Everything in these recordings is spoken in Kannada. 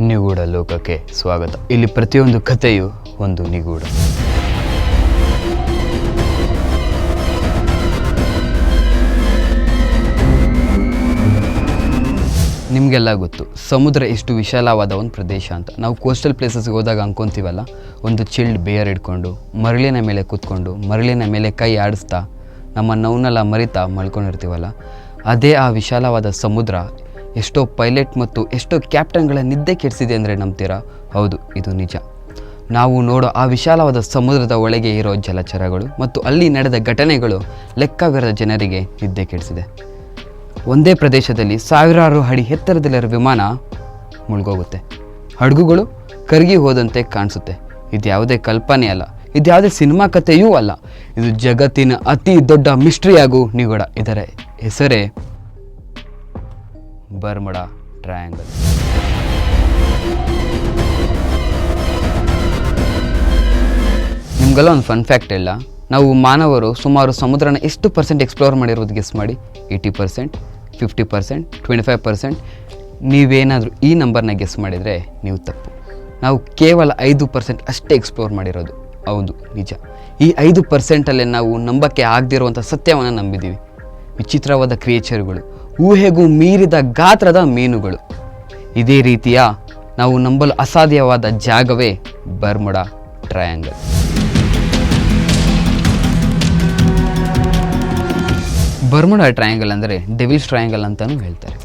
ನಿಗೂಢ ಲೋಕಕ್ಕೆ ಸ್ವಾಗತ. ಇಲ್ಲಿ ಪ್ರತಿಯೊಂದು ಕಥೆಯು ಒಂದು ನಿಗೂಢ. ನಿಮಗೆಲ್ಲ ಗೊತ್ತು, ಸಮುದ್ರ ಎಷ್ಟು ವಿಶಾಲವಾದ ಒಂದು ಪ್ರದೇಶ ಅಂತ. ನಾವು ಕೋಸ್ಟಲ್ ಪ್ಲೇಸಸ್ಗೆ ಹೋದಾಗ ಅಂದ್ಕೊತೀವಲ್ಲ, ಒಂದು ಚಿಲ್ಡ್ ಬೇಯರ್ ಹಿಡ್ಕೊಂಡು ಮರಳಿನ ಮೇಲೆ ಕೂತ್ಕೊಂಡು ಮರಳಿನ ಮೇಲೆ ಕೈ ಆಡಿಸ್ತಾ ನಮ್ಮ ನೋವನ್ನೆಲ್ಲ ಮರಿತಾ ಮಲ್ಕೊಂಡಿರ್ತೀವಲ್ಲ, ಅದೇ ಆ ವಿಶಾಲವಾದ ಸಮುದ್ರ ಎಷ್ಟೋ ಪೈಲಟ್ ಮತ್ತು ಎಷ್ಟೋ ಕ್ಯಾಪ್ಟನ್ಗಳ ನಿದ್ದೆ ಕೆಡಿಸಿದೆ ಅಂದರೆ ನಂಬ್ತೀರಾ? ಹೌದು, ಇದು ನಿಜ. ನಾವು ನೋಡೋ ಆ ವಿಶಾಲವಾದ ಸಮುದ್ರದ ಒಳಗೆ ಇರೋ ಜಲಚರಗಳು ಮತ್ತು ಅಲ್ಲಿ ನಡೆದ ಘಟನೆಗಳು ಲೆಕ್ಕವಿರದ ಜನರಿಗೆ ನಿದ್ದೆ ಕೆಡಿಸಿದೆ. ಒಂದೇ ಪ್ರದೇಶದಲ್ಲಿ ಸಾವಿರಾರು ಅಡಿ ಎತ್ತರದಲ್ಲಿರೋ ವಿಮಾನ ಮುಳುಗೋಗುತ್ತೆ, ಹಡಗುಗಳು ಕರಗಿ ಹೋದಂತೆ ಕಾಣಿಸುತ್ತೆ. ಇದು ಯಾವುದೇ ಕಲ್ಪನೆ ಅಲ್ಲ, ಇದು ಯಾವುದೇ ಸಿನಿಮಾ ಕಥೆಯೂ ಅಲ್ಲ. ಇದು ಜಗತ್ತಿನ ಅತಿ ದೊಡ್ಡ ಮಿಸ್ಟ್ರಿ ಹಾಗೂ ನಿಗೂಢ. ಇದರ ಹೆಸರೇ ಬರ್ಮುಡಾ ಟ್ರಯಾಂಗಲ್. ನಿಮಗೆಲ್ಲ ಒಂದು ಫನ್ ಫ್ಯಾಕ್ಟ್ ಇಲ್ಲ, ನಾವು ಮಾನವರು ಸುಮಾರು ಸಮುದ್ರನ ಎಷ್ಟು ಪರ್ಸೆಂಟ್ ಎಕ್ಸ್ಪ್ಲೋರ್ ಮಾಡಿರೋದು ಗೆಸ್ ಮಾಡಿ? 80%, 50%, 25%. ನೀವೇನಾದರೂ ಈ ನಂಬರ್ನ ಗೆಸ್ ಮಾಡಿದರೆ ನೀವು ತಪ್ಪು. ನಾವು ಕೇವಲ 5% ಅಷ್ಟೇ ಎಕ್ಸ್ಪ್ಲೋರ್ ಮಾಡಿರೋದು. ಹೌದು, ನಿಜ. ಈ 5%ಅಲ್ಲೇ ನಾವು ನಂಬಕ್ಕೆ ಆಗದಿರುವಂಥ ಸತ್ಯವನ್ನು ನಂಬಿದ್ದೀವಿ. ವಿಚಿತ್ರವಾದ ಕ್ರಿಯೇಚರ್ಗಳು, ಊಹೆಗೂ ಮೀರಿದ ಗಾತ್ರದ ಮೀನುಗಳು. ಇದೇ ರೀತಿಯ ನಾವು ನಂಬಲು ಅಸಾಧ್ಯವಾದ ಜಾಗವೇ ಬರ್ಮುಡಾ ಟ್ರಯಾಂಗಲ್. ಬರ್ಮುಡಾ ಟ್ರಯಾಂಗಲ್ ಅಂದರೆ ಡೆವಿಲ್ಸ್ ಟ್ರಯಾಂಗಲ್ ಅಂತಲೂ ಹೇಳ್ತಾರೆ.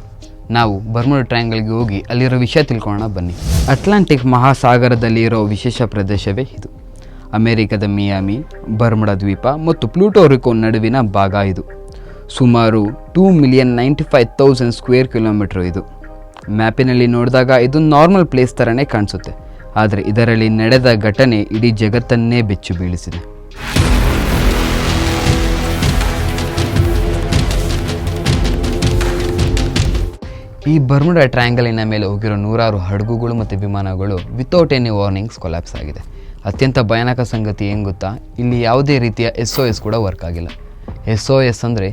ನಾವು ಬರ್ಮುಡಾ ಟ್ರಯಾಂಗಲ್ಗೆ ಹೋಗಿ ಅಲ್ಲಿರೋ ವಿಷಯ ತಿಳ್ಕೊಳ್ಳೋಣ ಬನ್ನಿ. ಅಟ್ಲಾಂಟಿಕ್ ಮಹಾಸಾಗರದಲ್ಲಿ ಇರೋ ವಿಶೇಷ ಪ್ರದೇಶವೇ ಇದು. ಅಮೆರಿಕದ ಮಿಯಾಮಿ, ಬರ್ಮುಡಾ ದ್ವೀಪ ಮತ್ತು ಪ್ಲೂಟೋರಿಕೋ ನಡುವಿನ ಭಾಗ ಇದು. ಸುಮಾರು 2,95,000 ಸ್ಕ್ವೇರ್ ಕಿಲೋಮೀಟರ್ ಇದು. ಮ್ಯಾಪಿನಲ್ಲಿ ನೋಡಿದಾಗ ಇದು ನಾರ್ಮಲ್ ಪ್ಲೇಸ್ ಥರನೇ ಕಾಣಿಸುತ್ತೆ, ಆದರೆ ಇದರಲ್ಲಿ ನಡೆದ ಘಟನೆ ಇಡೀ ಜಗತ್ತನ್ನೇ ಬೆಚ್ಚು ಬೀಳಿಸಿದೆ. ಈ ಬರ್ಮುಡಾ ಟ್ರಯಾಂಗಲಿನ ಮೇಲೆ ಹೋಗಿರೋ ನೂರಾರು ಹಡಗುಗಳು ಮತ್ತು ವಿಮಾನಗಳು ವಿತೌಟ್ ಎನಿ ವಾರ್ನಿಂಗ್ಸ್ ಕೊಲ್ಯಾಪ್ಸ್ ಆಗಿದೆ. ಅತ್ಯಂತ ಭಯಾನಕ ಸಂಗತಿ ಏನು ಗೊತ್ತಾ? ಇಲ್ಲಿ ಯಾವುದೇ ರೀತಿಯ SOS ಕೂಡ ವರ್ಕ್ ಆಗಿಲ್ಲ. SOS ಅಂದರೆ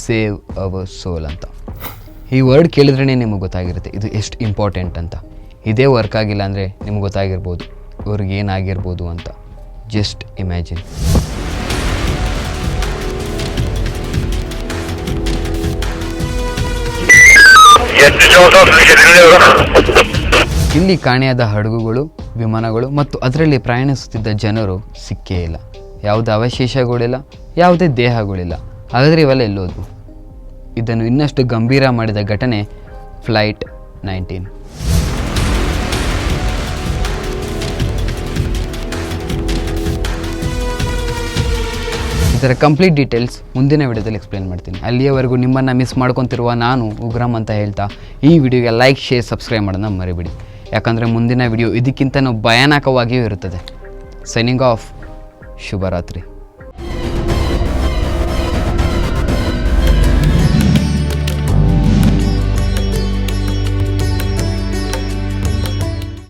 ಸೇವ್ ಅವರ್ ಸೋಲ್ ಅಂತ. ಈ ವರ್ಡ್ ಕೇಳಿದ್ರೇ ನಿಮಗೆ ಗೊತ್ತಾಗಿರುತ್ತೆ ಇದು ಎಷ್ಟು ಇಂಪಾರ್ಟೆಂಟ್ ಅಂತ. ಇದೇ ವರ್ಕ್ ಆಗಿಲ್ಲ ಅಂದರೆ ನಿಮ್ಗೆ ಗೊತ್ತಾಗಿರ್ಬೋದು ಇವ್ರಿಗೆ ಏನಾಗಿರ್ಬೋದು ಅಂತ. Just imagine. ಇಲ್ಲಿ ಕಾಣೆಯಾದ ಹಡಗುಗಳು, ವಿಮಾನಗಳು ಮತ್ತು ಅದರಲ್ಲಿ ಪ್ರಯಾಣಿಸುತ್ತಿದ್ದ ಜನರು ಸಿಕ್ಕೇ ಇಲ್ಲ. ಯಾವುದೇ ಅವಶೇಷಗಳಿಲ್ಲ, ಯಾವುದೇ ದೇಹಗಳಿಲ್ಲ. ಹಾಗಾದರೆ ಇವೆಲ್ಲ ಎಲ್ಲೋದು? ಇದನ್ನು ಇನ್ನಷ್ಟು ಗಂಭೀರ ಮಾಡಿದ ಘಟನೆ ಫ್ಲೈಟ್ 19. ಇದರ ಕಂಪ್ಲೀಟ್ ಡೀಟೇಲ್ಸ್ ಮುಂದಿನ ವಿಡಿಯೋದಲ್ಲಿ ಎಕ್ಸ್ಪ್ಲೇನ್ ಮಾಡ್ತೀನಿ. ಅಲ್ಲಿಯವರೆಗೂ ನಿಮ್ಮನ್ನು ಮಿಸ್ ಮಾಡ್ಕೊತಿರುವ ನಾನು ಉಗ್ರಮ್ ಅಂತ ಹೇಳ್ತಾ ಈ ವಿಡಿಯೋಗೆ ಲೈಕ್, ಶೇರ್, ಸಬ್ಸ್ಕ್ರೈಬ್ ಮಾಡೋದನ್ನ ಮರಿಬೇಡಿ. ಯಾಕಂದರೆ ಮುಂದಿನ ವಿಡಿಯೋ ಇದಕ್ಕಿಂತನೂ ಭಯಾನಕವಾಗಿಯೂ ಇರುತ್ತದೆ. Signing off. ಶುಭರಾತ್ರಿ.